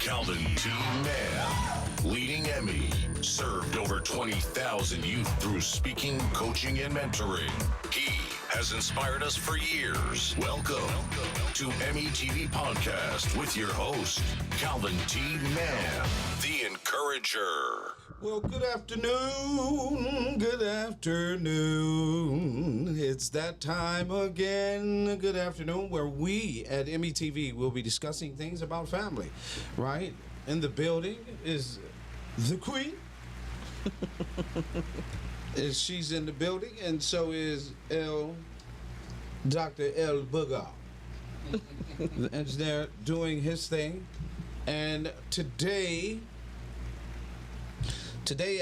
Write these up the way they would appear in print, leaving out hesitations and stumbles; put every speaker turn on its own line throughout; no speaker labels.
Calvin T. Mann, leading Emmy, served over 20,000 youth through speaking, coaching, and mentoring. He has inspired us for years. Welcome to Emmy TV Podcast with your host, Calvin T. Mann, the Encourager.
Well, good afternoon. Good afternoon. It's that time again. Good afternoon, where we at Emmy TV will be discussing things about family. Right? In the building is the Queen. She's in the building, and so is Dr. L. Booger. And they're doing his thing. And today,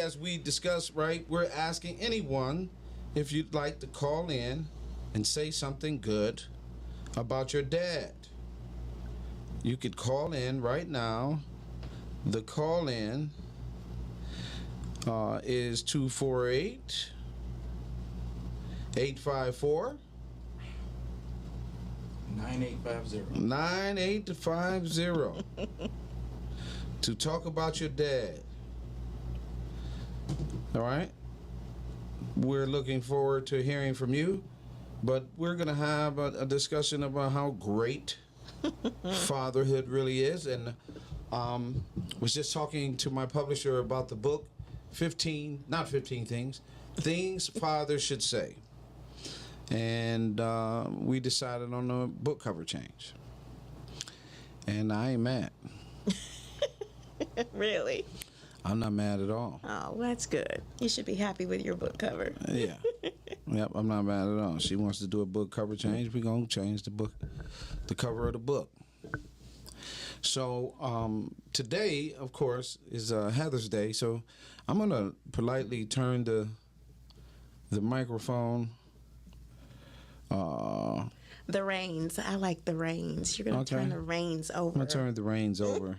as we discuss, right, we're asking anyone if you'd like to call in and say something good about your dad. You could call in right now. The call in is 248-854 9850 to talk about your dad. All right, we're looking forward to hearing from you, but we're going to have a discussion about how great fatherhood really is. And was just talking to my publisher about the book 15 things fathers should say, and we decided on a book cover change, and I ain't mad.
Really?
I'm not mad at all.
Oh, that's good. You should be happy with your book cover.
Yeah. Yep, I'm not mad at all. She wants to do a book cover change. We're going to change the cover of the book. So today, of course, is Heather's Day. So I'm going to politely turn the microphone.
The reins. I like the reins. You're going to turn the reins over.
I'm going to turn the reins over.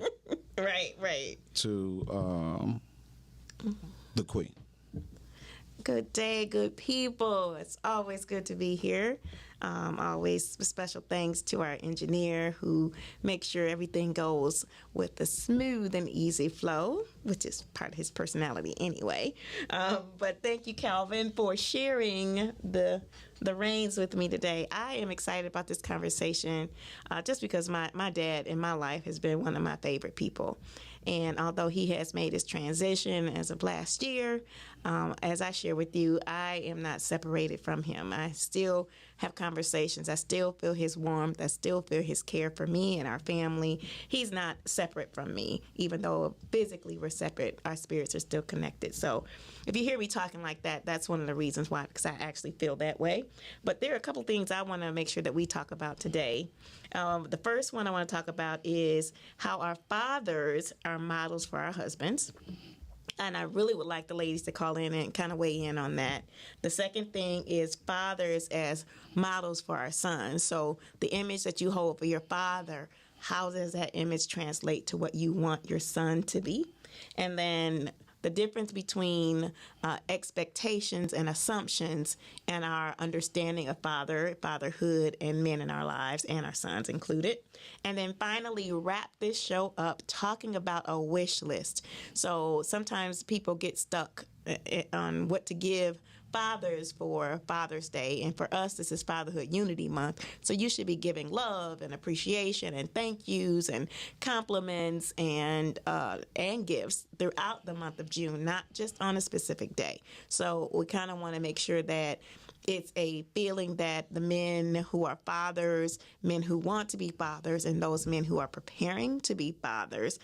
Right.
To the Queen.
Good day, good people. It's always good to be here. Always special thanks to our engineer who makes sure everything goes with a smooth and easy flow, which is part of his personality anyway. But thank you, Calvin, for sharing the reins with me today. I am excited about this conversation just because my dad in my life has been one of my favorite people. And although he has made his transition as of last year, as I share with you, I am not separated from him. I still have conversations. I still feel his warmth. I still feel his care for me and our family. He's not separate from me, even though physically we're separate. Our spirits are still connected. So if you hear me talking like that, that's one of the reasons why, because I actually feel that way. But there are a couple things I want to make sure that we talk about today. The first one I want to talk about is how our fathers are models for our husbands. And I really would like the ladies to call in and kind of weigh in on that. The second thing is fathers as models for our sons. So the image that you hold for your father, how does that image translate to what you want your son to be? And then the difference between expectations and assumptions and our understanding of fatherhood, and men in our lives, and our sons included. And then finally, wrap this show up talking about a wish list. So sometimes people get stuck on what to give fathers for Father's Day, and for us this is Fatherhood Unity Month, so you should be giving love and appreciation and thank yous and compliments and gifts throughout the month of June, not just on a specific day. So we kind of want to make sure that it's a feeling that the men who are fathers, men who want to be fathers, and those men who are preparing to be fathers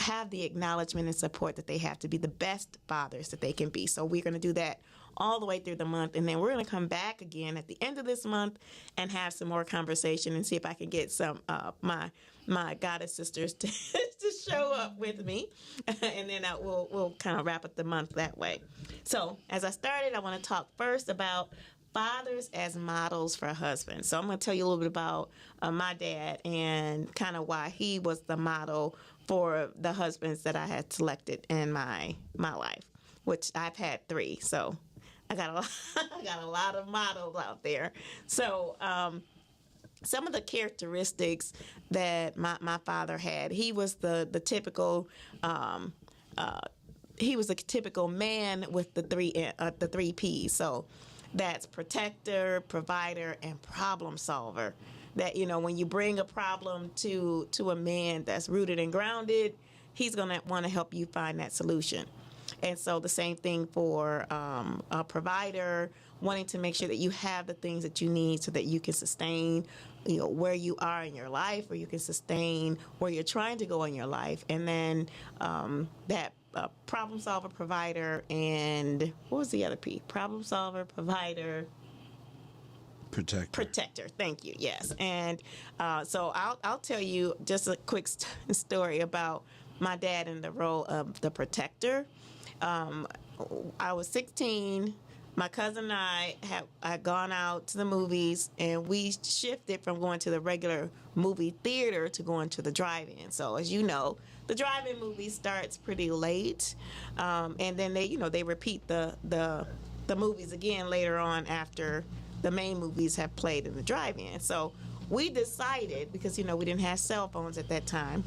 have the acknowledgement and support that they have to be the best fathers that they can be. So we're going to do that all the way through the month, and then we're going to come back again at the end of this month and have some more conversation and see if I can get some my goddess sisters to show up with me, and then we'll kind of wrap up the month that way. So as I started, I want to talk first about fathers as models for husbands. So I'm going to tell you a little bit about my dad and kind of why he was the model for the husbands that I had selected in my life, which I've had 3. So I got a lot of models out there. So some of the characteristics that my father had. He was the typical he was a typical man with the three P's. So that's protector, provider, and problem solver. That, you know, when you bring a problem to a man that's rooted and grounded, he's gonna want to help you find that solution. And so the same thing for a provider, wanting to make sure that you have the things that you need so that you can sustain, you know, where you are in your life, or you can sustain where you're trying to go in your life. And then that problem solver, provider, and what was the other P? Problem solver, provider, protector. Thank you. Yes. And so I'll tell you just a quick story about my dad in the role of the protector. I was 16. My cousin and I had gone out to the movies, and we shifted from going to the regular movie theater to going to the drive-in. So as you know, the drive-in movie starts pretty late, and then they repeat the movies again later on after the main movies have played in the drive-in. So we decided, because we didn't have cell phones at that time,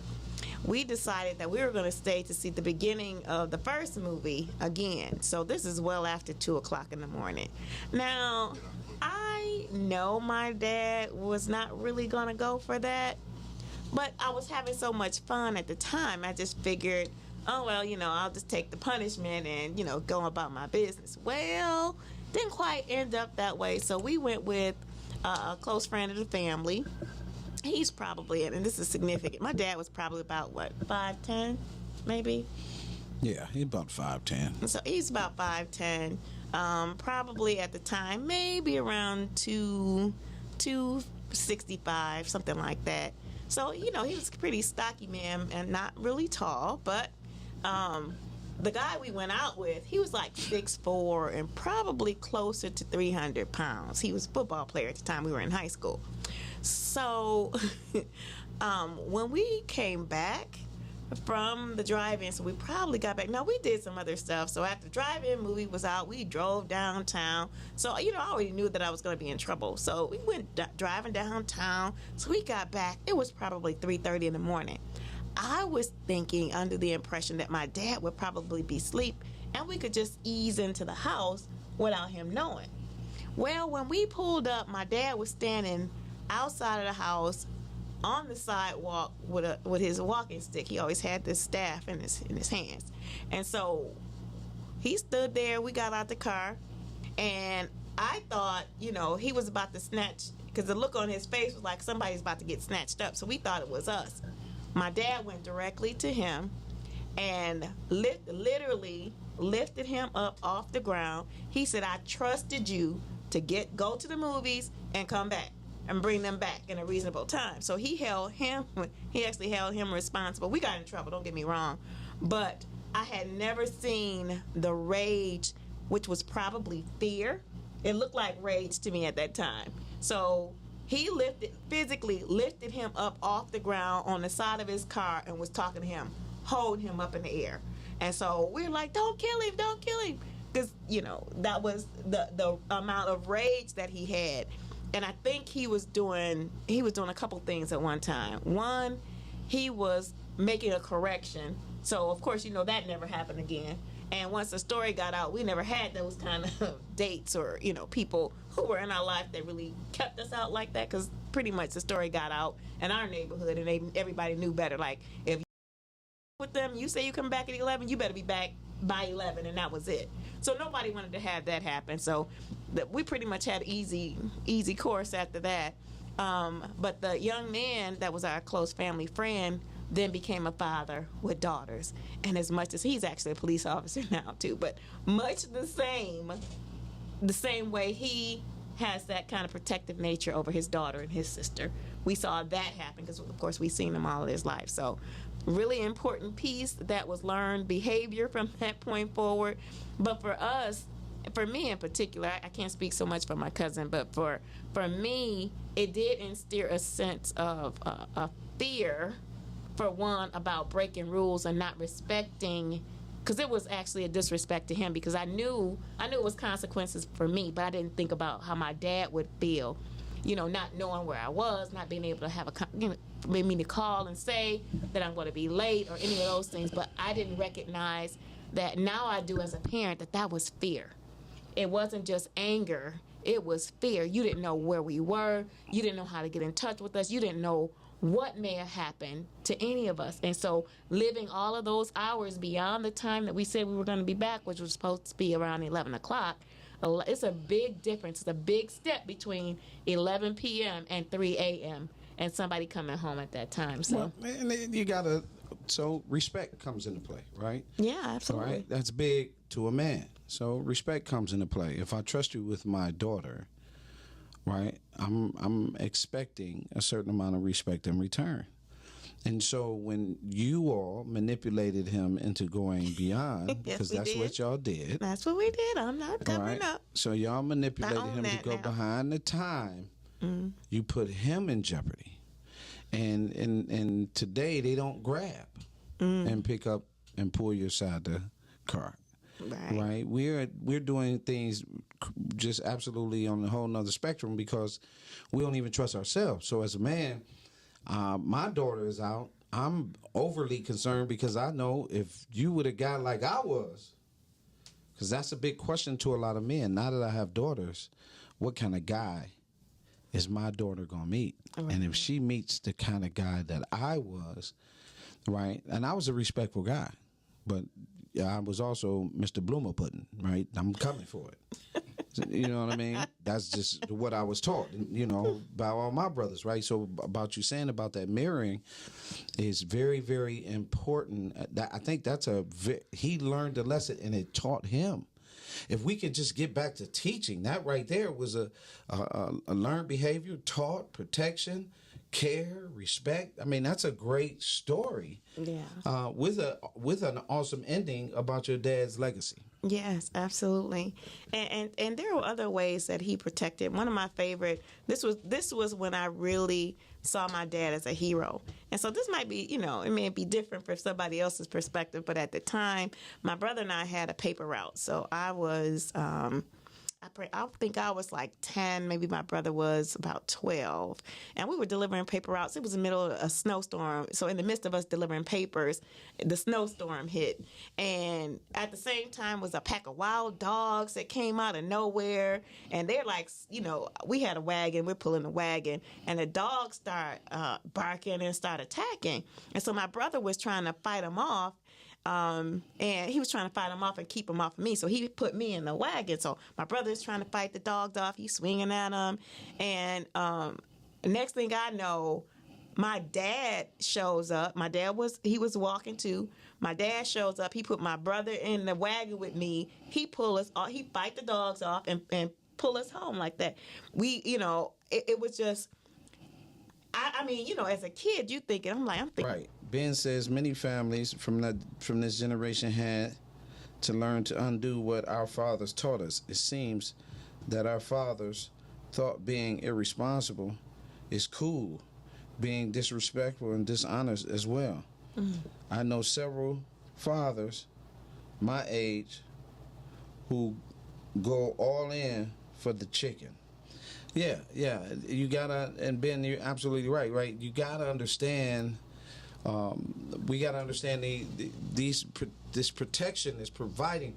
we decided that we were going to stay to see the beginning of the first movie again. So this is well after 2 o'clock in the morning. Now, I know my dad was not really going to go for that, but I was having so much fun at the time. I just figured, oh, well, I'll just take the punishment and, go about my business. Well, didn't quite end up that way. So we went with a close friend of the family. He's probably, and this is significant, my dad was probably about, 5'10", maybe?
Yeah, he's about 5'10".
So he's about 5'10", probably at the time, maybe around 265, something like that. So, he was a pretty stocky man and not really tall, but the guy we went out with, he was like 6'4" and probably closer to 300 pounds. He was a football player at the time we were in high school. So when we came back from the drive-in, so we probably got back. Now, we did some other stuff. So after the drive-in movie was out, we drove downtown. So, I already knew that I was going to be in trouble. So we went driving downtown. So we got back. It was probably 3:30 in the morning. I was thinking, under the impression that my dad would probably be asleep and we could just ease into the house without him knowing. Well, when we pulled up, my dad was standing outside of the house on the sidewalk with his walking stick. He always had this staff in his hands. And so he stood there. We got out the car, and I thought, he was about to snatch, because the look on his face was like somebody's about to get snatched up. So we thought it was us. My dad went directly to him and literally lifted him up off the ground. He said, "I trusted you to go to the movies and come back and bring them back in a reasonable time." So he actually held him responsible. We got in trouble, don't get me wrong, but I had never seen the rage, which was probably fear. It looked like rage to me at that time. So he physically lifted him up off the ground on the side of his car and was talking to him, holding him up in the air. And so we're like, don't kill him, because that was the amount of rage that he had. And I think he was doing a couple things at one time. One, he was making a correction. So of course, that never happened again. And once the story got out, we never had those kind of dates or, people who were in our life that really kept us out like that, because pretty much the story got out in our neighborhood and everybody knew better. Like, if you with them, you say you come back at 11, you better be back by 11, and that was it. So nobody wanted to have that happen. So we pretty much had easy course after that. But the young man that was our close family friend then became a father with daughters. And as much as he's actually a police officer now too, but much the same way he has that kind of protective nature over his daughter and his sister. We saw that happen because, of course, we've seen him all of his life. So really important piece that was learned behavior from that point forward. But for us, for me in particular, I can't speak so much for my cousin, but for me, it did instill a sense of a fear, for one, about breaking rules and not respecting, because it was actually a disrespect to him, because I knew it was consequences for me, but I didn't think about how my dad would feel. not knowing where I was, not being able to have me to call and say that I'm going to be late or any of those things. But I didn't recognize that. Now I do as a parent, that was fear. It wasn't just anger. It was fear. You didn't know where we were. You didn't know how to get in touch with us. You didn't know what may have happened to any of us. And so living all of those hours beyond the time that we said we were going to be back, which was supposed to be around 11 o'clock, it's a big difference. It's a big step between 11 p.m. and 3 a.m. and somebody coming home at that time. So
so respect comes into play, right?
Yeah, absolutely.
Right? That's big to a man. So respect comes into play. If I trust you with my daughter, right, I'm expecting a certain amount of respect in return. And so when you all manipulated him into going beyond, because that's what y'all did.
That's what we did. I'm not covering up.
So y'all manipulated him to go behind the time. You put him in jeopardy. And today they don't grab and pick up and pull you aside the car. Right. We're doing things just absolutely on a whole nother spectrum because we don't even trust ourselves. So as a man, my daughter is out. I'm overly concerned because I know if you would have got like I was, because that's a big question to a lot of men. Now that I have daughters, what kind of guy is my daughter going to meet? Right. And if she meets the kind of guy that I was, right, and I was a respectful guy, but I was also Mr. Bloomer Pudding, right? I'm coming for it. You know what I mean? That's just what I was taught, by all my brothers, right? So about you saying about that mirroring is very, very important. I think he learned the lesson and it taught him. If we could just get back to teaching, that right there was a learned behavior, taught, protection, care, respect. I mean, that's a great story. Yeah. With an awesome ending about your dad's legacy.
Yes, absolutely. And there were other ways that he protected. One of my favorite, this was when I really saw my dad as a hero. And so this might be, it may be different for somebody else's perspective, but at the time, my brother and I had a paper route. So I was, I think I was like 10, maybe my brother was about 12. And we were delivering paper routes. It was the middle of a snowstorm. So in the midst of us delivering papers, the snowstorm hit. And at the same time was a pack of wild dogs that came out of nowhere. And they're like, we had a wagon, we're pulling the wagon, and the dogs start barking and start attacking. And so my brother was trying to fight them off. And he was trying to fight him off and keep him off of me. So he put me in the wagon. So my brother's trying to fight the dogs off. He's swinging at them. And next thing I know, my dad shows up. He was walking too. My dad shows up. He put my brother in the wagon with me. He pull us off. He fight the dogs off and pull us home like that. It was just, I mean, as a kid, you thinking, I'm thinking.
Right. Ben says many families from this generation had to learn to undo what our fathers taught us. It seems that our fathers thought being irresponsible is cool, being disrespectful and dishonest as well. Mm. I know several fathers my age who go all in for the chicken. Yeah, you gotta, and Ben, you're absolutely right? You gotta understand. We gotta understand this protection is providing,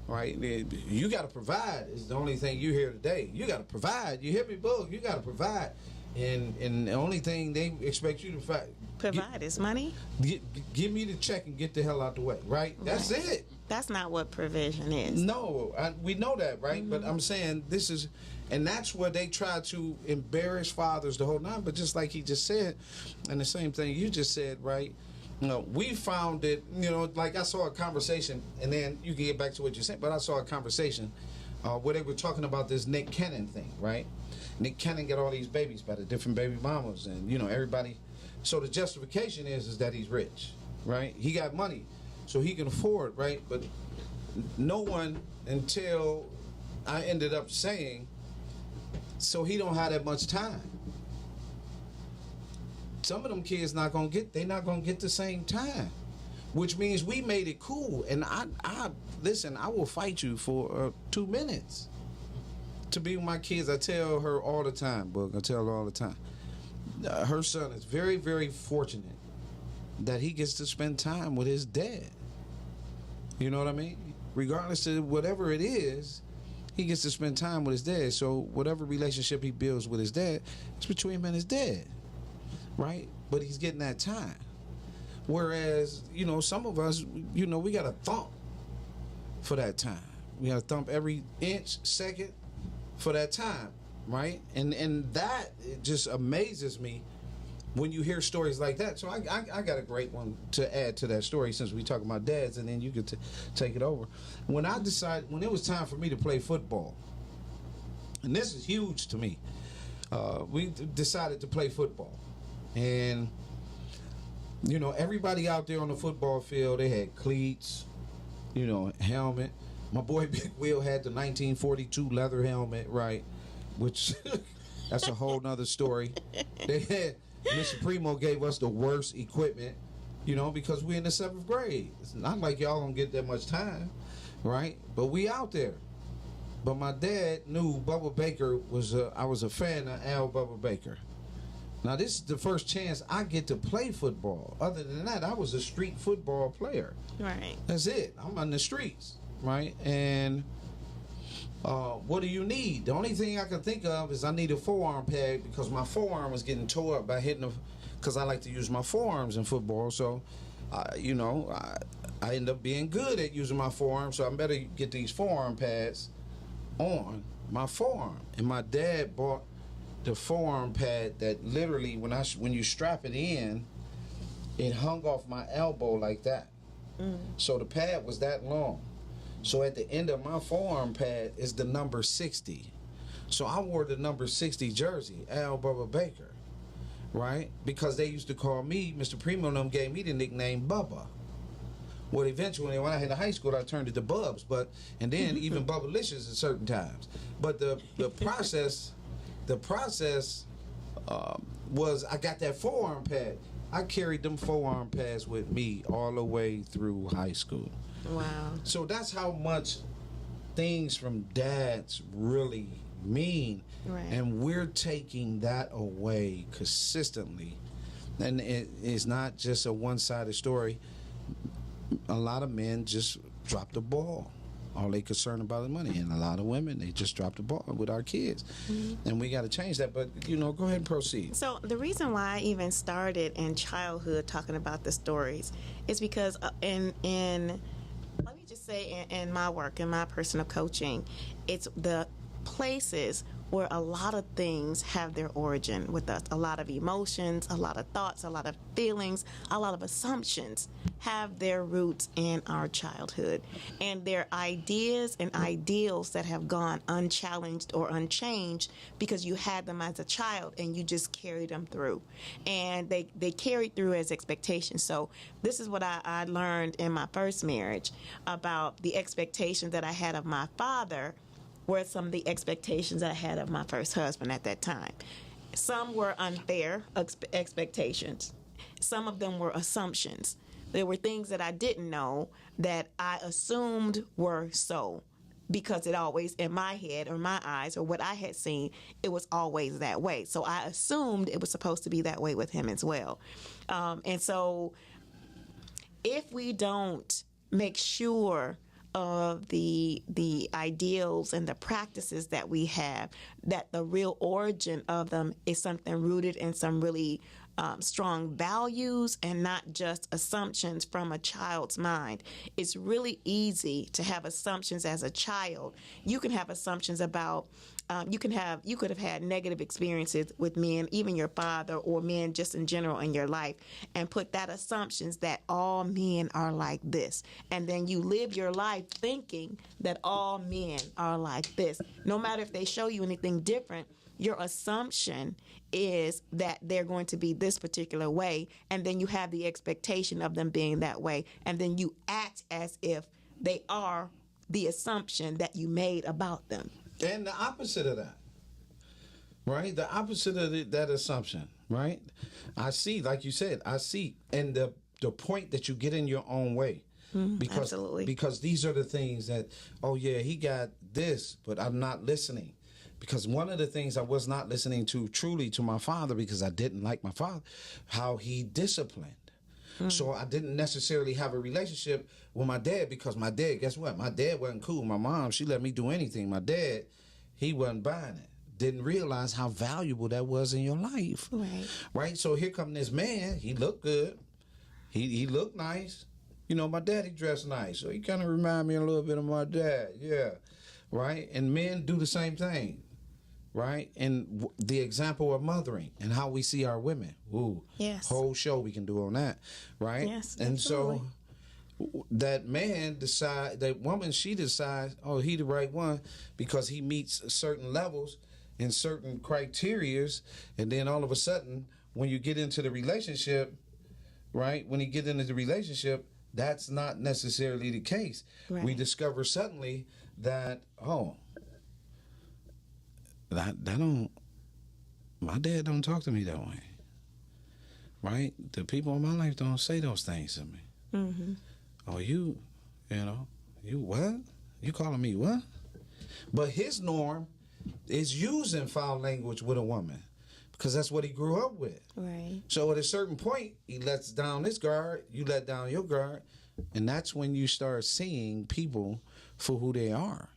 right? You gotta provide is the only thing you hear today. You gotta provide. You hear me, Bug? You gotta provide, and the only thing they expect you to
provide is money.
Give me the check and get the hell out the way, right? That's it.
That's not what provision is.
No, we know that, right? Mm-hmm. But I'm saying this is, and that's where they try to embarrass fathers the whole time. But just like he just said, and the same thing you just said, right? We found it, like I saw a conversation, and then you can get back to what you're saying, but I saw a conversation where they were talking about this Nick Cannon thing, right? Nick Cannon got all these babies by the different baby mamas, and, everybody. So the justification is that he's rich, right? He got money, so he can afford, right? But no one, until I ended up saying, so he don't have that much time. Some of them kids they're not gonna get the same time, which means we made it cool. And I listen, I will fight you for 2 minutes. to be with my kids. I tell her all the time, Book. I tell her all the time. Her son is very, very fortunate that he gets to spend time with his dad. You know what I mean? Regardless of whatever it is, he gets to spend time with his dad. So whatever relationship he builds with his dad, it's between him and his dad, right? But he's getting that time. Whereas, you know, some of us, you know, we got to thump for that time. We got to thump every inch, second for that time, right? And that, it just amazes me when you hear stories like that. So I got a great one to add to that story, since we talk about dads, and then you get to take it over. When it was time for me to play football, and this is huge to me, we decided to play football. And, you know, everybody out there on the football field, they had cleats, you know, helmet. My boy Big Will had the 1942 leather helmet, right? Which, that's a whole nother story. They had, Mr. Primo gave us the worst equipment, you know, because we're in the 7th grade. It's not like y'all don't get that much time, right? But we out there. But my dad knew Bubba Baker was I was a fan of Al Bubba Baker. Now, this is the first chance I get to play football. Other than that, I was a street football player.
Right.
That's it. I'm on the streets, right? And what do you need? The only thing I can think of is I need a forearm pad, because my forearm was getting tore up by hitting because I like to use my forearms in football. So, you know, I end up being good at using my forearm, so I better get these forearm pads on my forearm. And my dad bought the forearm pad that literally, when you strap it in, it hung off my elbow like that. So the pad was that long. So at the end of my forearm pad is the number 60. So I wore the number 60 jersey, Al Bubba Baker, right? Because they used to call me, Mr. Primo and them gave me the nickname Bubba. Well, eventually, when I hit high school, I turned it to Bubs, and then even Bubbalicious at certain times. But the process was, I got that forearm pad. I carried them forearm pads with me all the way through high school.
Wow.
So that's how much things from dads really mean.
Right.
And we're taking that away consistently. And it's not just a one-sided story. A lot of men just drop the ball. All they concerned about is money. And a lot of women, they just drop the ball with our kids. And we got to change that. But, you know, go ahead and proceed.
So the reason why I even started in childhood talking about the stories is because let me just say, in my work, in my personal coaching, it's the places where a lot of things have their origin with us. A lot of emotions, a lot of thoughts, a lot of feelings, a lot of assumptions have their roots in our childhood. And they're ideas and ideals that have gone unchallenged or unchanged because you had them as a child and you just carried them through. And they carried through as expectations. So this is what I learned in my first marriage about the expectations that I had of my father were some of the expectations I had of my first husband at that time. Some were unfair expectations. Some of them were assumptions. There were things that I didn't know that I assumed were so, because it always, in my head or my eyes or what I had seen, it was always that way. So I assumed it was supposed to be that way with him as well. And so if we don't make sure of the ideals and the practices that we have, that the real origin of them is something rooted in some really strong values and not just assumptions from a child's mind. It's really easy to have assumptions as a child. You can have assumptions about you could have had negative experiences with men, even your father or men just in general in your life, and put that assumptions that all men are like this. And then you live your life thinking that all men are like this. No matter if they show you anything different, your assumption is that they're going to be this particular way, and then you have the expectation of them being that way, and then you act as if they are the assumption that you made about them.
And the opposite of that, right? The opposite of that assumption, right? I see, like you said, and the point that you get in your own way. Because,
absolutely.
Because these are the things that, oh yeah, he got this, but I'm not listening. Because one of the things I was not listening to truly to my father, because I didn't like my father, how he disciplined. So I didn't necessarily have a relationship with my dad, because my dad, guess what? My dad wasn't cool. My mom, she let me do anything. My dad, he wasn't buying it. Didn't realize how valuable that was in your life.
Right.
Right? So here come this man. He looked good. He looked nice. You know, my daddy dressed nice. So he kind of remind me a little bit of my dad. Yeah. Right? And men do the same thing. Right? And the example of mothering and how we see our women. Ooh.
Yes.
Whole show we can do on that. Right?
Yes,
And
absolutely.
so that man that woman, she decides, oh, he the right one because he meets certain levels and certain criterias. And then all of a sudden, when you get into the relationship, right? When you get into the relationship, that's not necessarily the case.
Right.
We discover suddenly that, oh, that don't, my dad don't talk to me that way. Right? The people in my life don't say those things to me.
Mm-hmm.
Oh, you what? You calling me what? But his norm is using foul language with a woman because that's what he grew up with.
Right.
So at a certain point, he lets down his guard, you let down your guard, and that's when you start seeing people for who they are,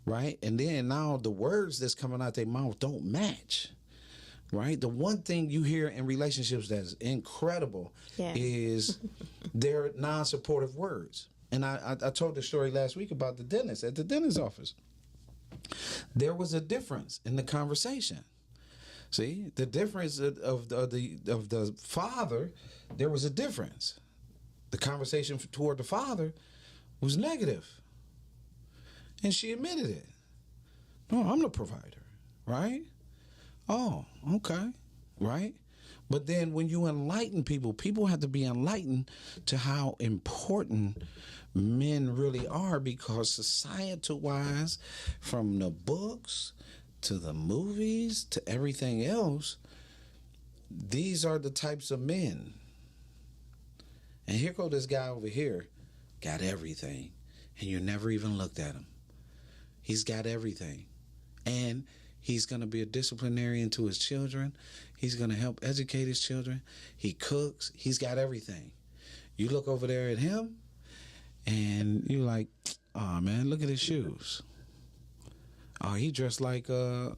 right? And then now the words that's coming out their mouth don't match, right? The one thing you hear in relationships that's incredible is their non-supportive words. And I told the story last week about the dentist at the dentist's office. There was a difference in the conversation. See, the difference of the father, there was a difference. The conversation toward the father was negative. And she admitted it. No, I'm the provider, right? Oh, okay, right? But then when you enlighten people, people have to be enlightened to how important men really are, because societal-wise, from the books to the movies to everything else, these are the types of men. And here go this guy over here, got everything, and you never even looked at him. He's got everything. And he's going to be a disciplinarian to his children. He's going to help educate his children. He cooks. He's got everything. You look over there at him, and you're like, oh, man, look at his shoes. Oh, he dressed like old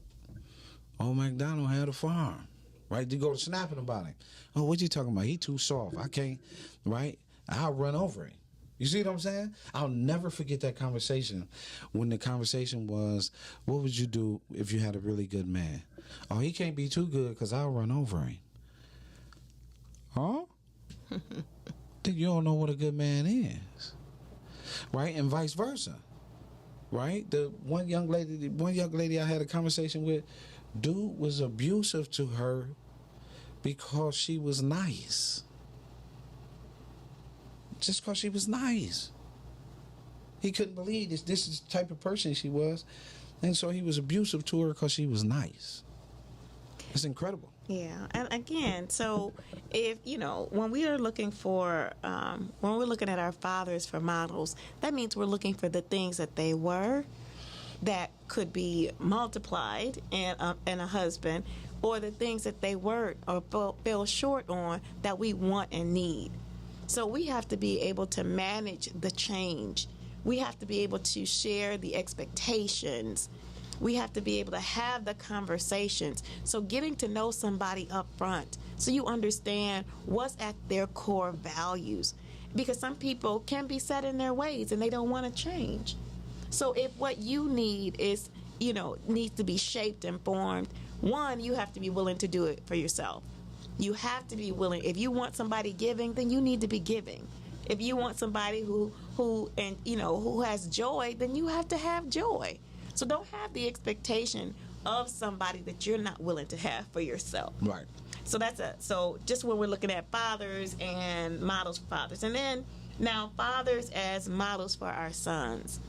MacDonald had a farm, right? You go to snapping about him. Oh, what you talking about? He too soft. I can't, right? I'll run over him. You see what I'm saying? I'll never forget that conversation when the conversation was, what would you do if you had a really good man? Oh, he can't be too good because I'll run over him. Huh? Think you don't know what a good man is. Right? And vice versa. Right? The one young lady I had a conversation with, dude was abusive to her because she was nice. Just because she was nice. He couldn't believe this is the type of person she was. And so he was abusive to her because she was nice. It's incredible.
Yeah, and again, so if, when we are looking for, when we're looking at our fathers for models, that means we're looking for the things that they were that could be multiplied in a husband, or the things that they weren't or fell short on that we want and need. So we have to be able to manage the change. We have to be able to share the expectations. We have to be able to have the conversations. So getting to know somebody up front so you understand what's at their core values. Because some people can be set in their ways and they don't want to change. So if what you need is, needs to be shaped and formed, one, you have to be willing to do it for yourself. You have to be willing. If you want somebody giving, then you need to be giving. If you want somebody who has joy, then you have to have joy. So don't have the expectation of somebody that you're not willing to have for yourself.
Right.
So so just when we're looking at fathers and models for fathers, and then now fathers as models for our sons.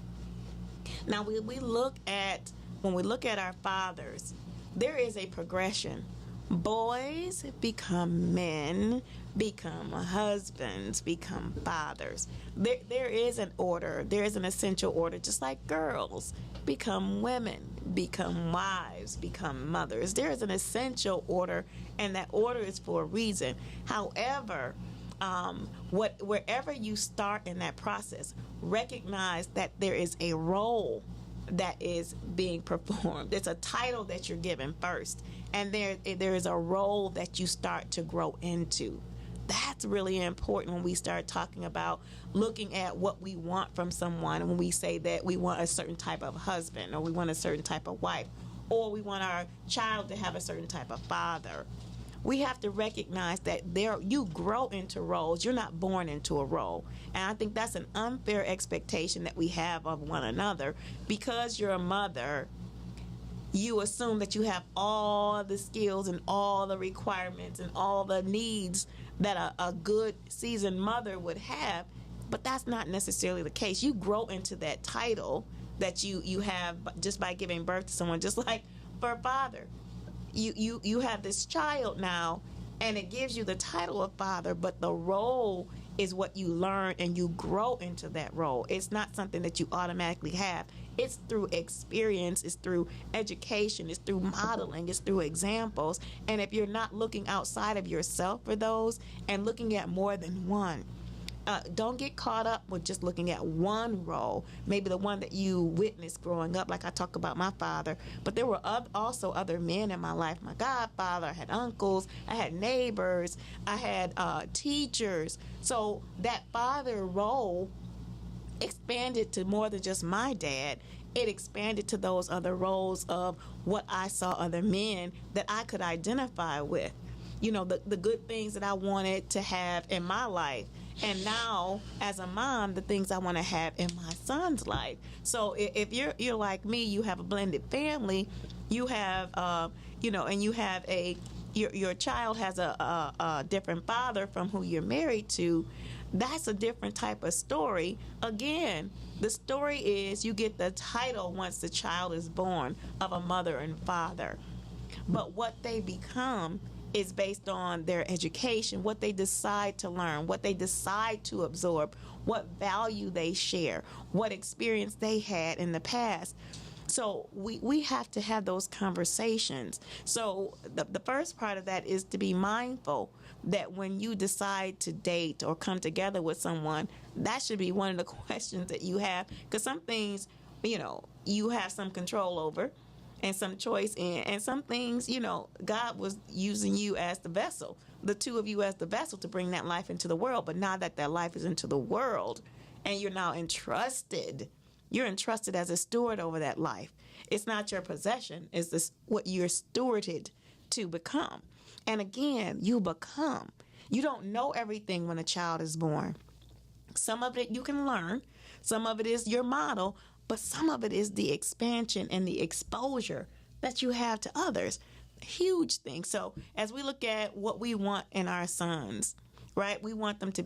Now when we look at our fathers, there is a progression Boys become men, become husbands, become fathers. There is an order. There is an essential order, just like girls become women, become wives, become mothers. There is an essential order, and that order is for a reason. However, wherever you start in that process, recognize that there is a role that is being performed. It's a title that you're given first, and there is a role that you start to grow into. That's really important when we start talking about looking at what we want from someone. When we say that we want a certain type of husband, or we want a certain type of wife, or we want our child to have a certain type of father, we have to recognize that you grow into roles. You're not born into a role. And I think that's an unfair expectation that we have of one another. Because you're a mother, you assume that you have all the skills and all the requirements and all the needs that a good seasoned mother would have. But that's not necessarily the case. You grow into that title that you have just by giving birth to someone, just like for a father. You have this child now, and it gives you the title of father, but the role is what you learn, and you grow into that role. It's not something that you automatically have. It's through experience, it's through education, it's through modeling, it's through examples. And if you're not looking outside of yourself for those and looking at more than one, don't get caught up with just looking at one role, maybe the one that you witnessed growing up, like I talk about my father. But there were also other men in my life. My godfather, I had uncles, I had neighbors, I had teachers. So that father role expanded to more than just my dad. It expanded to those other roles of what I saw other men that I could identify with. You know, the good things that I wanted to have in my life. And now, as a mom, the things I want to have in my son's life. So if you're like me, you have a blended family, you have, and you have your child has a different father from who you're married to. That's a different type of story. Again, the story is you get the title once the child is born of a mother and father. But what they become is based on their education, what they decide to learn, what they decide to absorb, what value they share, what experience they had in the past. So we have to have those conversations. So the first part of that is to be mindful that when you decide to date or come together with someone, that should be one of the questions that you have. Because some things, you have some control over and some choice in, and some things, God was using you as the vessel, the two of you as the vessel to bring that life into the world. But now that life is into the world and you're now entrusted, you're entrusted as a steward over that life. It's not your possession. It's what you're stewarded to become. And again, you become. You don't know everything when a child is born. Some of it you can learn. Some of it is your model. But some of it is the expansion and the exposure that you have to others. Huge thing. So as we look at what we want in our sons, right? We want them to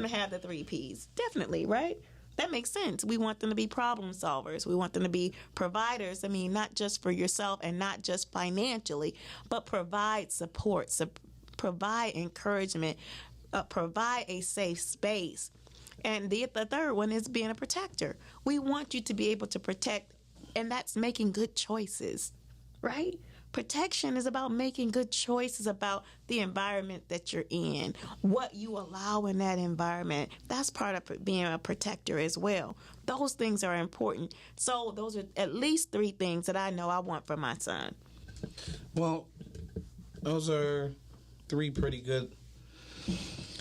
have the 3 Ps. Definitely, right? That makes sense. We want them to be problem solvers. We want them to be providers. I mean, not just for yourself and not just financially, but provide support, provide encouragement, provide a safe space. And the third one is being a protector. We want you to be able to protect, and that's making good choices, right? Protection is about making good choices about the environment that you're in, what you allow in that environment. That's part of being a protector as well. Those things are important. So those are at least 3 things that I know I want for my son.
Well, those are 3 pretty good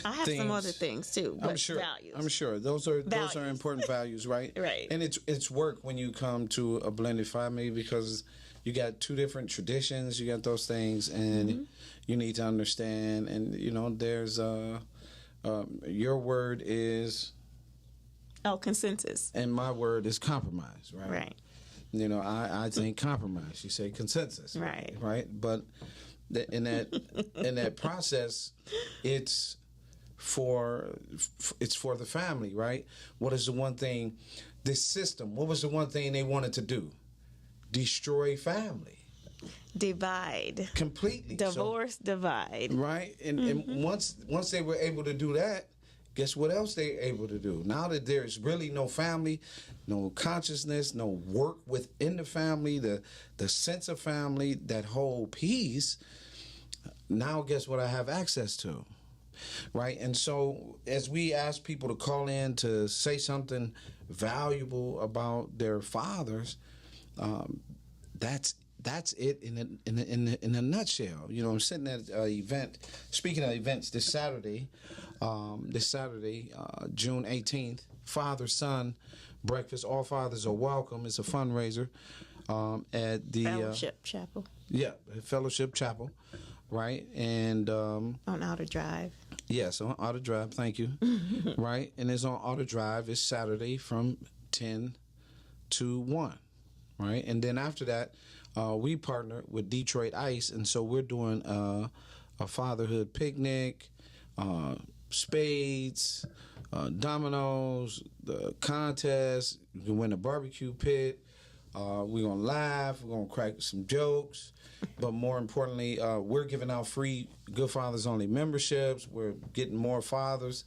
I have some other things too. But values.
I'm sure those are important values, right?
Right.
And it's work when you come to a blended family because you got 2 different traditions. You got those things, and you need to understand. And there's your word is
consensus,
and my word is compromise, right?
Right.
I think compromise. You say consensus,
right?
Right. But in that process, it's for the family, right? What is the one thing, this system, what was the one thing they wanted to do? Destroy family.
divide.
completely.
Divorce, divide.
Right? And once they were able to do that, guess what else they're able to do? Now that there's really no family, no consciousness, no work within the family, the sense of family, that whole piece, now guess what I have access to? Right? And so as we ask people to call in to say something valuable about their fathers, that's it in a nutshell. You know, I'm sitting at an event, speaking of events, this Saturday, June 18th, father-son breakfast. All fathers are welcome. It's a fundraiser at the
Fellowship Chapel.
Yeah, Fellowship Chapel, right? And
On Outer Drive.
yes, on Outer Drive. Thank you. Right, and it's on Outer Drive. It's Saturday from 10 to 1. Right, and then after that, we partner with Detroit Ice, and so we're doing a fatherhood picnic, spades, dominoes, the contest. You can win a barbecue pit. We're gonna laugh. We're gonna crack some jokes, but more importantly, we're giving out free Good Fathers Only memberships. We're getting more fathers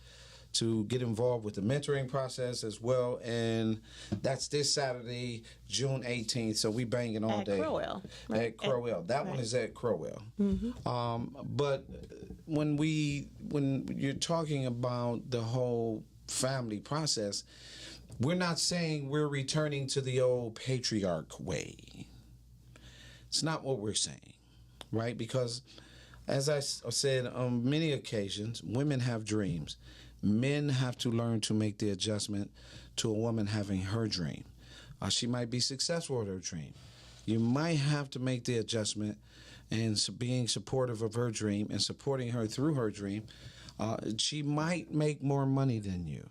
to get involved with the mentoring process as well, and that's this Saturday, June 18th. So we banging all day.
At Crowell. Right?
At Crowell. That one is at Crowell. But when you're talking about the whole family process, we're not saying we're returning to the old patriarch way. It's not what we're saying, right? Because as I said on many occasions, women have dreams. Men have to learn to make the adjustment to a woman having her dream. She might be successful with her dream. You might have to make the adjustment and being supportive of her dream and supporting her through her dream. She might make more money than you.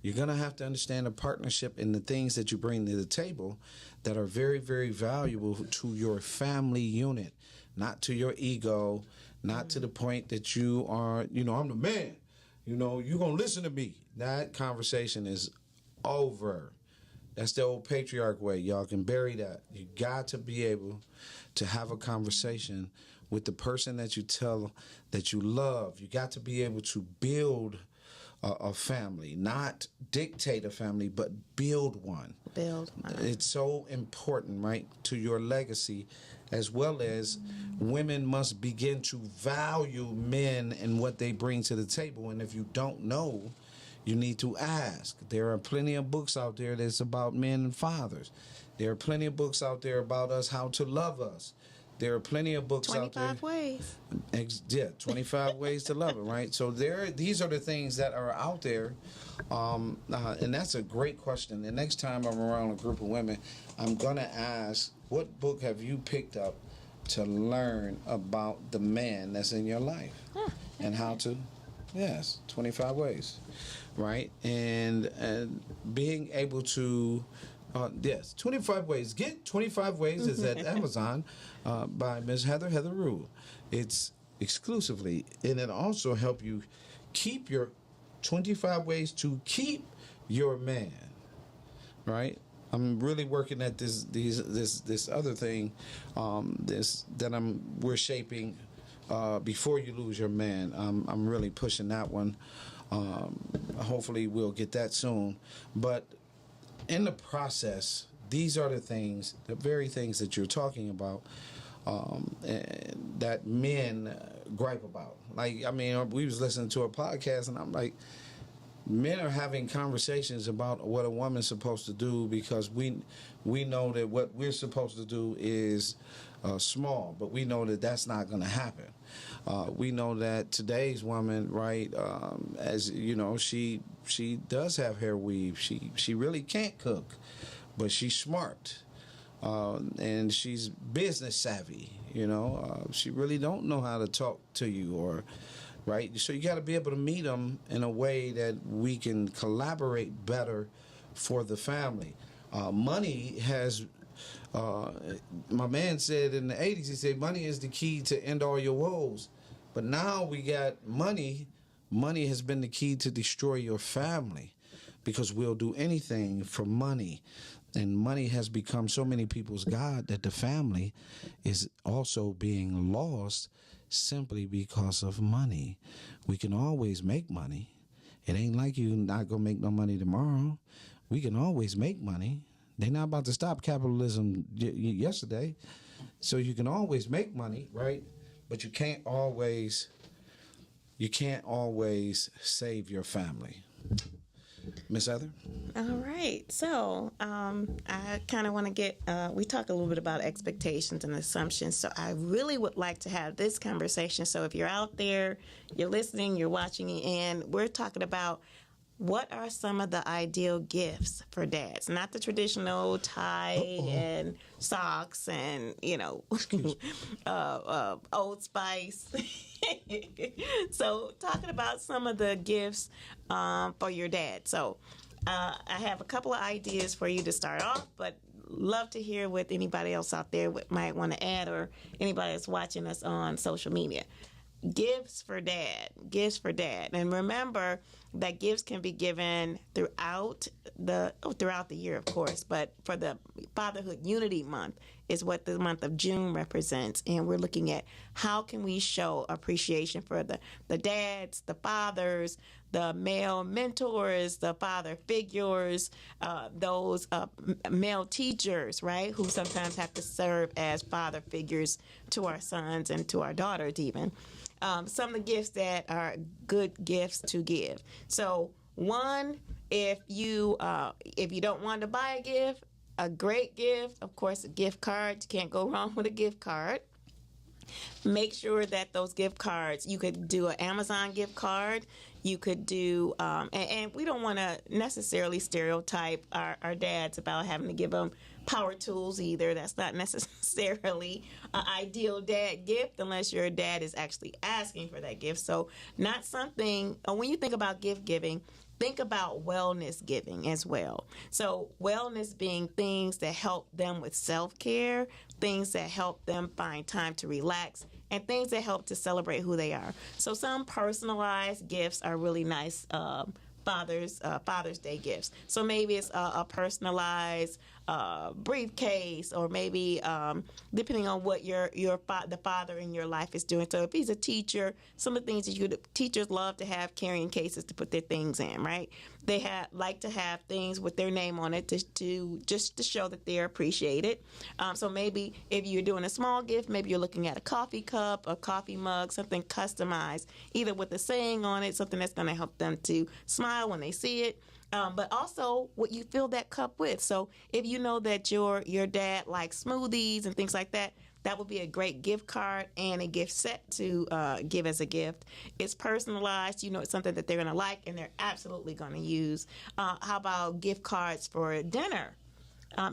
You're going to have to understand the partnership and the things that you bring to the table that are very, very valuable to your family unit, not to your ego, not to the point that you are, I'm the man. You're going to listen to me. That conversation is over. That's the old patriarch way. Y'all can bury that. You got to be able to have a conversation with the person that you tell that you love. You got to be able to build a family, not dictate a family, but build one. It's so important, right, to your legacy, as well as women must begin to value men and what they bring to the table. And if you don't know, you need to ask. There are plenty of books out there that's about men and fathers. There are plenty of books out there about us, how to love us. There are plenty of books out there.
25 ways.
25 ways to love it, right? So these are the things that are out there, and that's a great question. The next time I'm around a group of women, I'm gonna ask, what book have you picked up to learn about the man that's in your life, and how to? Yes, 25 ways, right? And being able to. Yes, 25 ways. Get 25 ways is at Amazon by Ms. Heteru. It's exclusively, and it also help you keep your 25 ways to keep your man. Right? I'm really working at this other thing, we're shaping. Before you lose your man. I'm really pushing that one. Hopefully we'll get that soon, but. In the process, these are the very things that you're talking about, and that men gripe about. We was listening to a podcast, and I'm like, men are having conversations about what a woman's supposed to do because we know that what we're supposed to do is small, but we know that that's not going to happen. We know that today's woman, right, as you know, she does have hair weave. She really can't cook, but she's smart, and she's business savvy. She really don't know how to talk to you, or right. So you got to be able to meet them in a way that we can collaborate better for the family. Money has. My man said in the 80s, he said, money is the key to end all your woes. But now we got money. Money has been the key to destroy your family because we'll do anything for money. And money has become so many people's God that the family is also being lost simply because of money. We can always make money. It ain't like you not gonna make no money tomorrow. We can always make money. They're not about to stop capitalism yesterday. So you can always make money, right? But you can't always save your family. Miss Heather?
All right. So I kind of want to get, we talked a little bit about expectations and assumptions. So I really would like to have this conversation. So if you're out there, you're listening, you're watching, and we're talking about what are some of the ideal gifts for dads? Not the traditional tie and socks and, Old Spice. So talking about some of the gifts for your dad. So I have a couple of ideas for you to start off, but love to hear what anybody else out there might want to add, or anybody that's watching us on social media. Gifts for dad. And remember that gifts can be given throughout the year, of course, but for the Fatherhood Unity Month is what the month of June represents. And we're looking at how can we show appreciation for the dads, the fathers, the male mentors, the father figures, those male teachers, right, who sometimes have to serve as father figures to our sons and to our daughters even. Some of the gifts that are good gifts to give. So one, if you don't want to buy a gift, a great gift, of course, a gift card. You can't go wrong with a gift card. Make sure that those gift cards, you could do an Amazon gift card. You could do, and we don't want to necessarily stereotype our dads about having to give them power tools either. That's not necessarily an ideal dad gift unless your dad is actually asking for that gift. So not something, when you think about gift giving, think about wellness giving as well. So wellness being things that help them with self-care, things that help them find time to relax, and things that help to celebrate who they are. So some personalized gifts are really nice Father's Day gifts. So maybe it's a personalized briefcase, or maybe depending on what the father in your life is doing. So if he's a teacher, some of the things that teachers love to have carrying cases to put their things in, right? They like to have things with their name on it just to show that they're appreciated. So maybe if you're doing a small gift, maybe you're looking at a coffee cup, a coffee mug, something customized, either with a saying on it, something that's going to help them to smile when they see it. But also what you fill that cup with. So if you know that your dad likes smoothies and things like that, that would be a great gift card and a gift set to give as a gift. It's personalized. It's something that they're going to like and they're absolutely going to use. How about gift cards for dinner?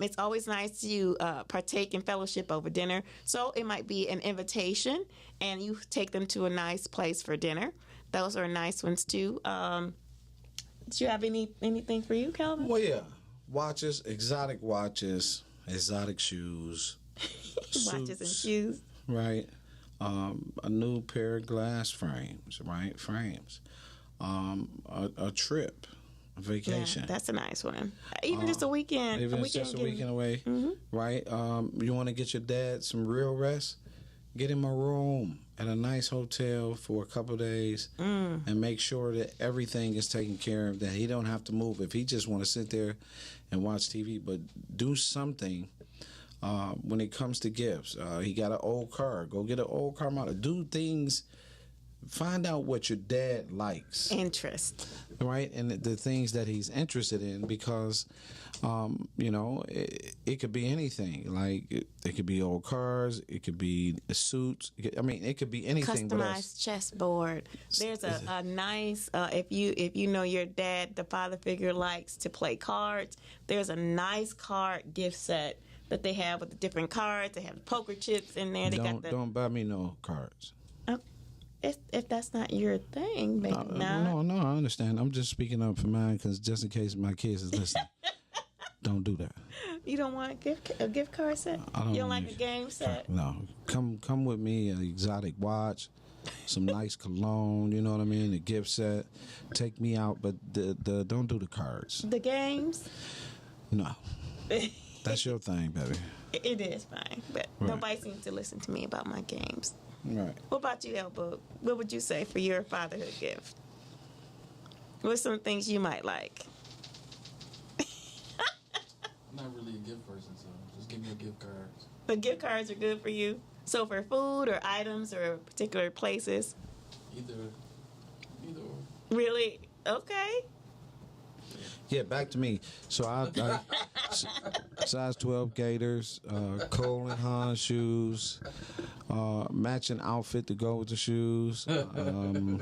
It's always nice to partake in fellowship over dinner. So it might be an invitation and you take them to a nice place for dinner. Those are nice ones too. Do you have anything for you, Calvin?
Well, yeah. Watches, exotic shoes.
Watches and shoes.
Right. A new pair of glass frames, right? Frames. A trip, a vacation.
Yeah, that's a nice one. Even just a weekend.
Even just a weekend away, right? You want to get your dad some real rest? Get him a room at a nice hotel for a couple of days and make sure that everything is taken care of, that he don't have to move. If he just want to sit there and watch TV, but do something when it comes to gifts. He got an old car. Go get an old car model. Do things. Find out what your dad likes.
Interest.
Right? And the things that he's interested in, because, it could be anything. Like, it could be old cars. It could be suits. It could be anything.
Customized chessboard. There's a nice, if you know your dad, the father figure, likes to play cards, there's a nice card gift set that they have with the different cards. They have poker chips in there.
Don't buy me no cards.
If that's not your thing, maybe not.
No, I understand. I'm just speaking up for mine, because just in case my kids is listening, don't do that.
You don't want a gift card set? You don't like a game set?
No. Come with me, an exotic watch, some nice cologne, you know what I mean, a gift set. Take me out, but don't do the cards.
The games?
No. That's your thing, baby.
It is fine, but
Right.
nobody seems to listen to me about my games.
Right.
What about you, Elbow? What would you say for your fatherhood gift? What's some things you might like?
I'm not really a gift person, so just give me a gift card.
The gift cards are good for you. So for food or items or particular places?
Either or.
Really? Okay.
Yeah, back to me. So I size 12 Gators, Cole and Han shoes, matching outfit to go with the shoes. You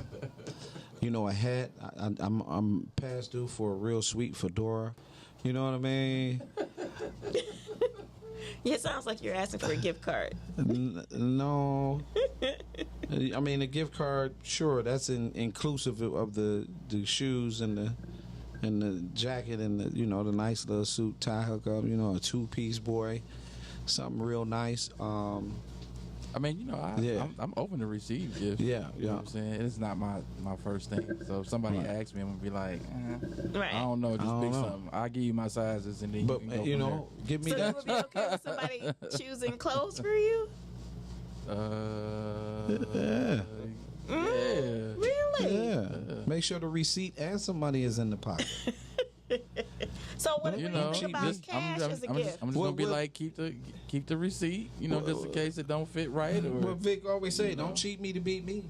know, a hat. I'm past due for a real sweet fedora. You know what I mean?
Yeah, it sounds like you're asking for a gift card.
No. I mean, a gift card, sure, that's inclusive of the shoes and the jacket and the, you know, the nice little suit tie hookup, you know, a two-piece boy, something real nice.
I mean, you know, I'm open to receive gifts.
Yeah,
You know
yeah.
what I'm saying? It's not my first thing. So if somebody asks me, I'm going to be like,
Right.
I don't know, just
I don't
pick
know.
something. I'll give you my sizes and then
But,
you can go
you
from
know, give me
So you
that.
would be okay with somebody choosing clothes for you?
there. Yeah.
Really?
Yeah. Make sure the receipt and some money is in the pocket.
So what
You
do
know,
you think about cash as a gift?
I'm just
What-
gonna be
what-
like, keep the receipt, you know, just in case it don't fit right. Or
What Vic always say, don't cheat me to beat me.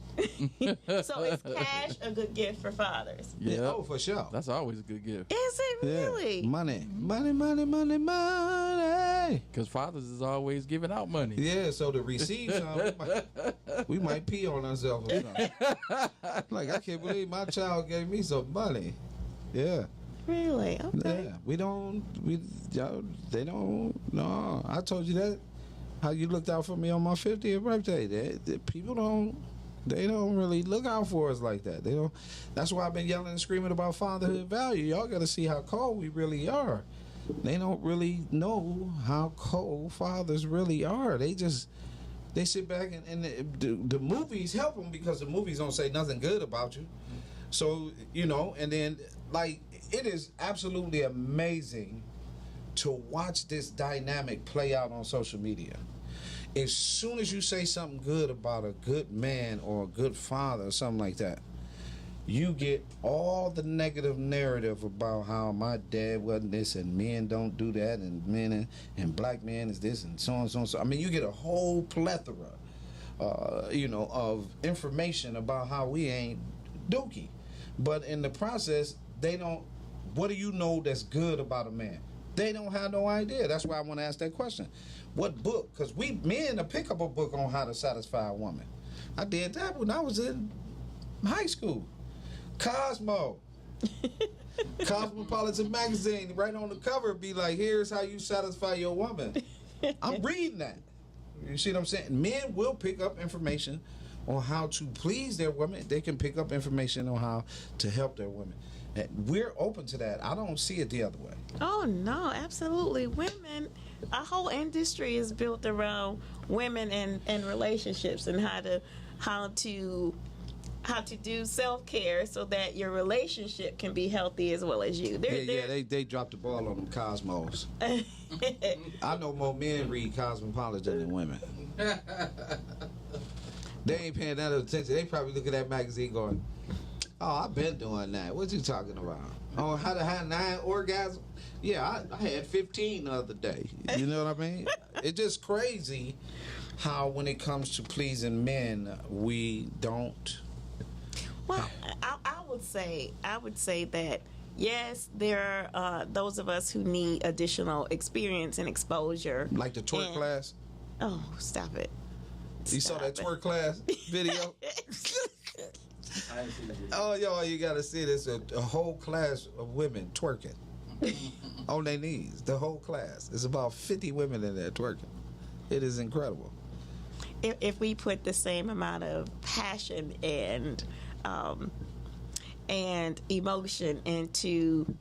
So is cash a good gift for fathers?
yeah,
Oh, for sure.
that's always a good gift.
Is it
Yeah.
really?
Money. Money, money, money, money.
Because fathers is always giving out money.
Yeah, so the receipts, we might pee on ourselves or something. Like, I can't believe my child gave me some money. Yeah,
Really? Okay.
yeah. They don't, no. I told you that, how you looked out for me on my 50th birthday. People don't really look out for us like that. They don't. That's why I've been yelling and screaming about fatherhood value. Y'all got to see how cold we really are. They don't really know how cold fathers really are. They sit back and the movies help them because the movies don't say nothing good about you. So, you know, and then, like, it is absolutely amazing to watch this dynamic play out on social media. As soon as you say something good about a good man or a good father or something like that, you get all the negative narrative about how my dad wasn't this and men don't do that and men and black men is this and so on and so on. So, I mean, you get a whole plethora, you know, of information about how we ain't dookie. But in the process, they don't, what do you know that's good about a man? They don't have no idea. That's why I want to ask that question. What book? Because men to pick up a book on how to satisfy a woman. I did that when I was in high school. Cosmo. Cosmopolitan magazine, right on the cover, be like, here's how you satisfy your woman. I'm reading that. You see what I'm saying? Men will pick up information on how to please their women. They can pick up information on how to help their women. And we're open to that. I don't see it the other way.
Oh no, absolutely. Women, our whole industry is built around women and relationships and how to do self-care so that your relationship can be healthy as well as you.
They dropped the ball on them Cosmos. I know more men read Cosmopolitan than women. They ain't paying that attention. They probably look at that magazine going, oh, I've been doing that. What you talking about? Oh, how to have 9 orgasms? Yeah, I had 15 the other day. You know what I mean? It's just crazy how when it comes to pleasing men, we don't.
Well, I would say that yes, there are those of us who need additional experience and exposure.
Like the twerk
And-
class?
Oh, stop it!
You saw that
Stop it.
twerk class video? Oh, yo, you got to see this. A whole class of women twerking on their knees. The whole class. There's about 50 women in there twerking. It is incredible.
If we put the same amount of passion and emotion into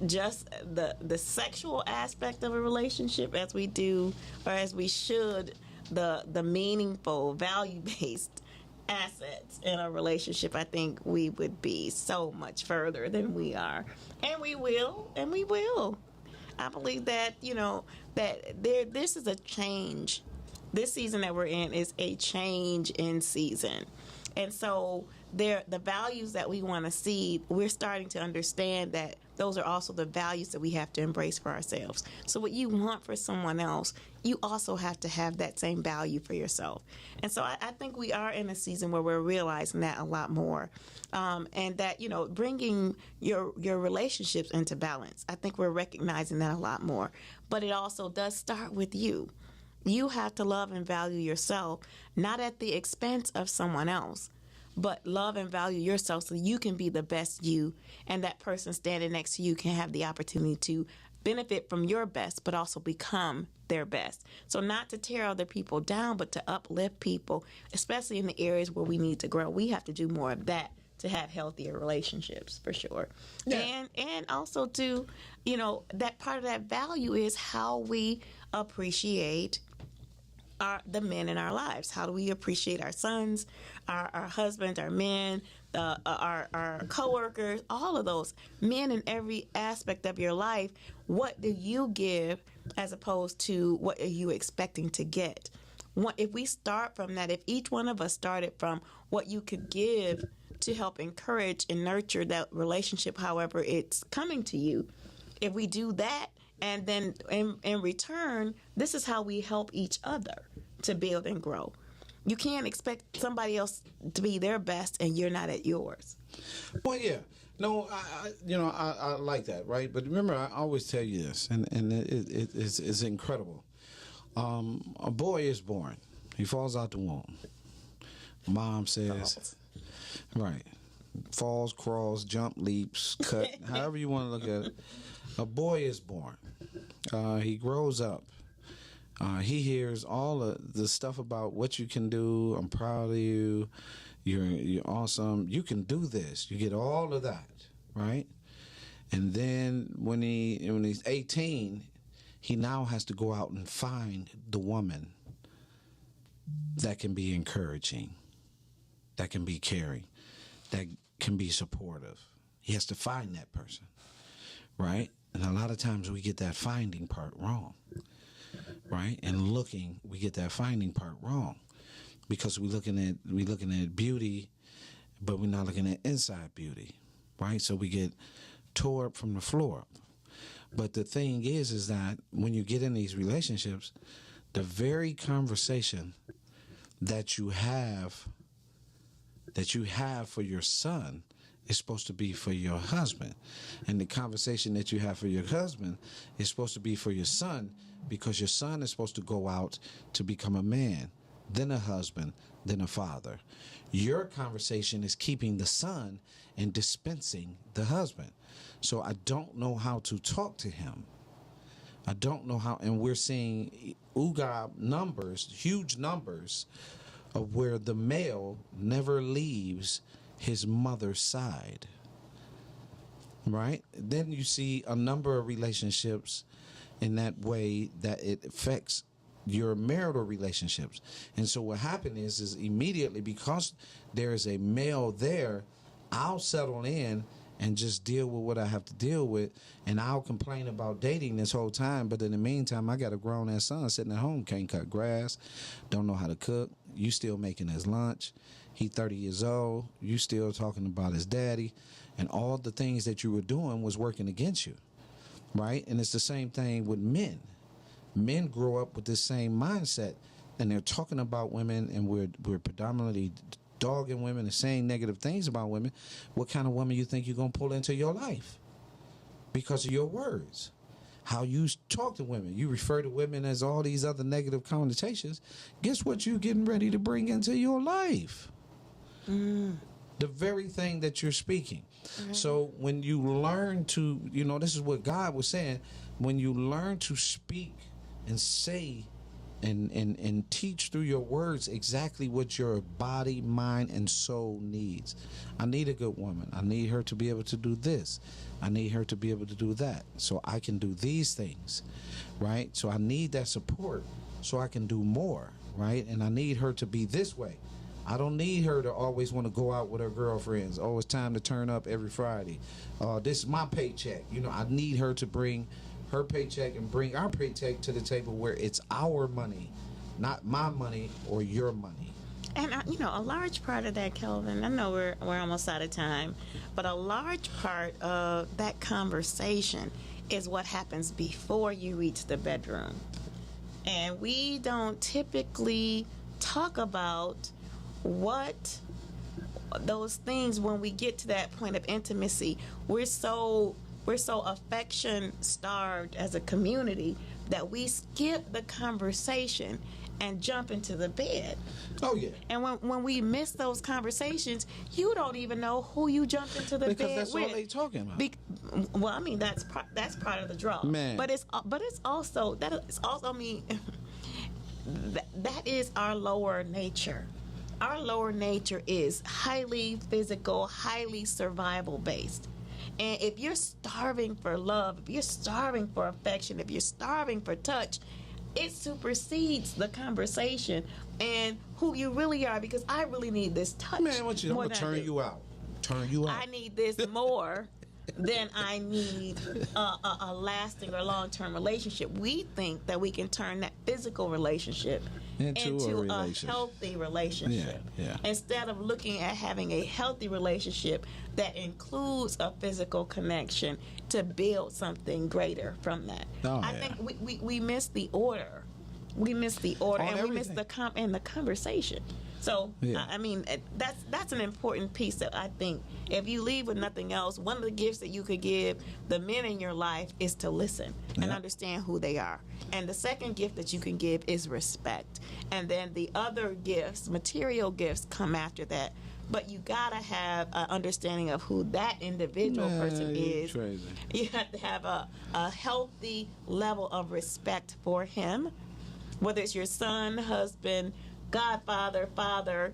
just the sexual aspect of a relationship as we do, or as we should, the meaningful, value-based assets in a relationship, I think we would be so much further than we are. And we will. I believe that, this is a change. This season that we're in is a change in season. And so the values that we want to see, we're starting to understand that those are also the values that we have to embrace for ourselves. So what you want for someone else, you also have to have that same value for yourself. And so I think we are in a season where we're realizing that a lot more. And that, bringing your relationships into balance. I think we're recognizing that a lot more. But it also does start with you. You have to love and value yourself, not at the expense of someone else, but love and value yourself so you can be the best you, and that person standing next to you can have the opportunity to benefit from your best, but also become their best. So not to tear other people down, but to uplift people, especially in the areas where we need to grow. We have to do more of that to have healthier relationships, for sure. Yeah. And also to, that part of that value is how we appreciate the men in our lives. How do we appreciate our sons, our husbands, our men, our coworkers, all of those men in every aspect of your life? What do you give as opposed to what are you expecting to get? If we start from that, if each one of us started from what you could give to help encourage and nurture that relationship, however it's coming to you, if we do that, and then in return, this is how we help each other to build and grow. You can't expect somebody else to be their best and you're not at yours.
Well, yeah. No, I like that, right? But remember, I always tell you this, and it's incredible. A boy is born. He falls out the womb. Mom says, right, falls, crawls, jump, leaps, cut, however you want to look at it. A boy is born. He grows up. He hears all of the stuff about what you can do. I'm proud of you. You're awesome. You can do this. You get all of that, right? And then when he's 18, he now has to go out and find the woman that can be encouraging, that can be caring, that can be supportive. He has to find that person, right? And a lot of times we get that finding part wrong, right? And we get that finding part wrong because we're looking at beauty, but we're not looking at inside beauty, right? So we get tore up from the floor up. But the thing is that when you get in these relationships, the very conversation that you have for your son is supposed to be for your husband. And the conversation that you have for your husband is supposed to be for your son, because your son is supposed to go out to become a man, then a husband, then a father. Your conversation is keeping the son and dispensing the husband. So I don't know how to talk to him. I don't know how, and we're seeing numbers, huge numbers, of where the male never leaves his mother's side, right? Then you see a number of relationships in that way that it affects your marital relationships. And so what happened is immediately, because there is a male there, I'll settle in and just deal with what I have to deal with, and I'll complain about dating this whole time, but in the meantime, I got a grown-ass son sitting at home, can't cut grass, don't know how to cook, you still making his lunch, he 30 years old, you still talking about his daddy, and all the things that you were doing was working against you, right? And it's the same thing with men. Men grow up with this same mindset, and they're talking about women, and we're predominantly dogging women and saying negative things about women. What kind of woman you think you're going to pull into your life? Because of your words. How you talk to women. You refer to women as all these other negative connotations. Guess what you're getting ready to bring into your life? The very thing that you're speaking. So when you learn to, this is what God was saying, when you learn to speak and say and teach through your words exactly what your body, mind, and soul needs. I need a good woman. I need her to be able to do this. I need her to be able to do that, so I can do these things, right? So I need that support so I can do more, right? And I need her to be this way. I don't need her to always want to go out with her girlfriends. Oh, it's time to turn up every Friday. This is my paycheck. I need her to bring her paycheck and bring our paycheck to the table where it's our money, not my money or your money.
And a large part of that, Kelvin, I know we're almost out of time, but a large part of that conversation is what happens before you reach the bedroom. And we don't typically talk about what those things when we get to that point of intimacy. We're so affection starved as a community that we skip the conversation and jump into the bed.
Oh yeah.
And when we miss those conversations, you don't even know who you jumped into the bed with.
Because that's all they talking about.
Well, I mean that's part of the draw.
Man.
But it's also that is our lower nature. Our lower nature is highly physical, highly survival based. And if you're starving for love, if you're starving for affection, if you're starving for touch, it supersedes the conversation and who you really are, because I really need this touch.
Man, I'm going to turn you out. Turn you out.
I need this more than I need a lasting or long-term relationship. We think that we can turn that physical relationship into a healthy relationship.
Yeah.
Instead of looking at having a healthy relationship that includes a physical connection to build something greater from that. I think we miss the order. We miss the order, and we miss the conversation. So, I mean, that's an important piece that I think if you leave with nothing else, one of the gifts that you could give the men in your life is to listen and understand who they are. And the second gift that you can give is respect. And then the other gifts, material gifts, come after that. But you got to have an understanding of who that individual person is.
Crazy.
You have to have a healthy level of respect for him, whether it's your son, husband, godfather, father.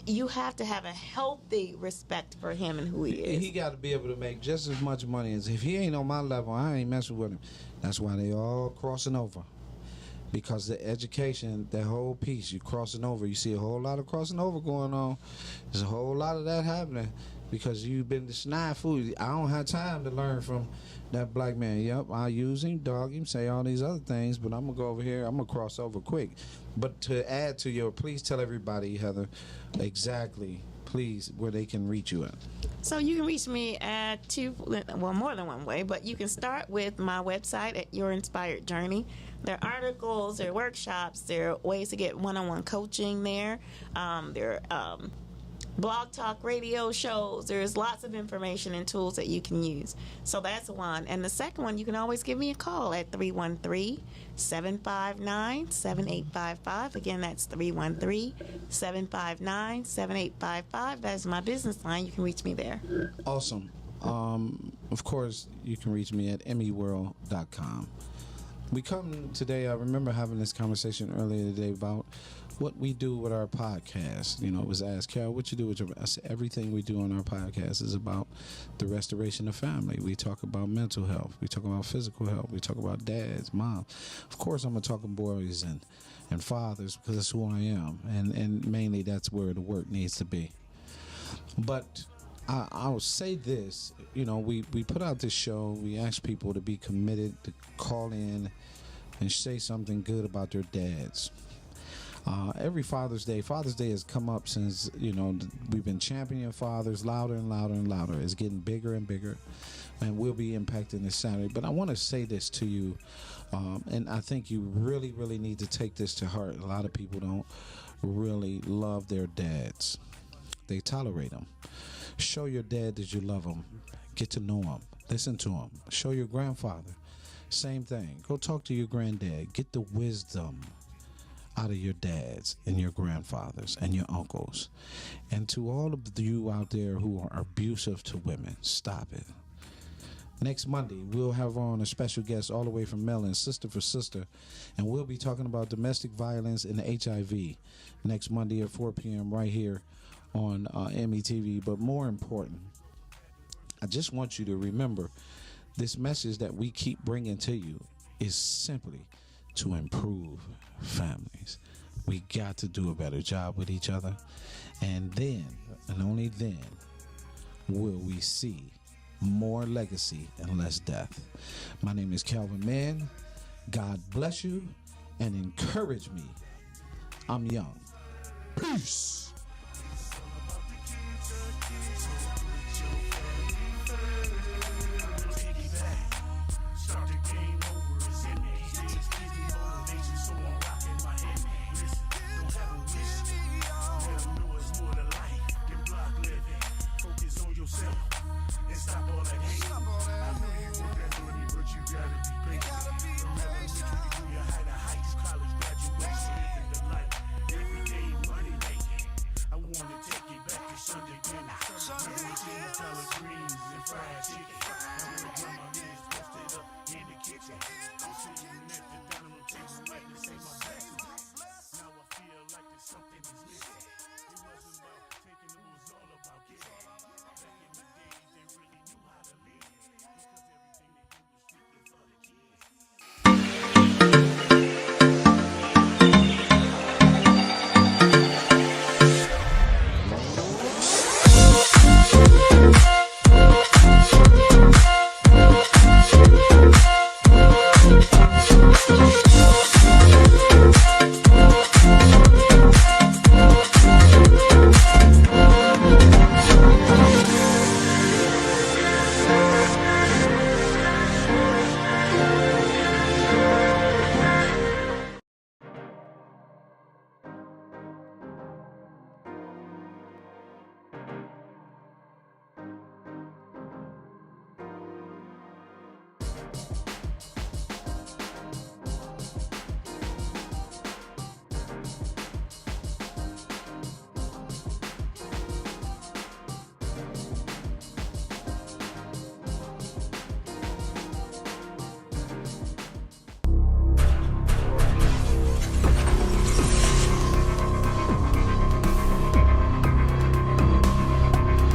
You have to have a healthy respect for him and who he is.
He got to be able to make just as much money as if he ain't on my level. I ain't messing with him. That's why they all crossing over, because the education, that whole piece, you crossing over. You see a whole lot of crossing over going on. There's a whole lot of that happening because you've been the snide food. I don't have time to learn from that black man. Yep, I'll use him, dog him, say all these other things, but I'm going to go over here. I'm going to cross over quick. But to add to your, please tell everybody, Heather, exactly, please, where they can reach you at.
So you can reach me at more than one way, but you can start with my website at Your Inspired Journey. There are articles, there are workshops, there are ways to get one-on-one coaching there. There are blog talk radio shows. There's lots of information and tools that you can use. So that's one. And the second one, you can always give me a call at 313-759-7855. Again, that's 313-759-7855. That's my business line. You can reach me there.
Awesome. Of course, you can reach me at EMIY.com. We come today, I remember having this conversation earlier today about what we do with our podcast. You know, it was asked, Carol, what you do with your... I said, everything we do on our podcast is about the restoration of family. We talk about mental health. We talk about physical health. We talk about dads, moms. Of course, I'm going to talk about boys and fathers because that's who I am. And mainly that's where the work needs to be. But I'll say this, you know, we put out this show. We ask people to be committed, to call in and say something good about their dads. Every Father's Day has come up since, you know, we've been championing fathers louder and louder and louder. It's getting bigger and bigger, and we'll be impacting this Saturday. But I want to say this to you, and I think you really, really need to take this to heart. A lot of people don't really love their dads. They tolerate them. Show your dad that you love him. Get to know him. Listen to him. Show your grandfather. Same thing. Go talk to your granddad. Get the wisdom out of your dads and your grandfathers and your uncles. And to all of you out there who are abusive to women, stop it. Next Monday, we'll have on a special guest all the way from Maryland, Sister for Sister, and we'll be talking about domestic violence and HIV next Monday at 4 p.m. right here on METV. But more important, I just want you to remember this message that we keep bringing to you is simply to improve families. We got to do a better job with each other, and then, and only then, will we see more legacy and less death. My name is Calvin Mann. God bless you and encourage me. I'm young. Peace.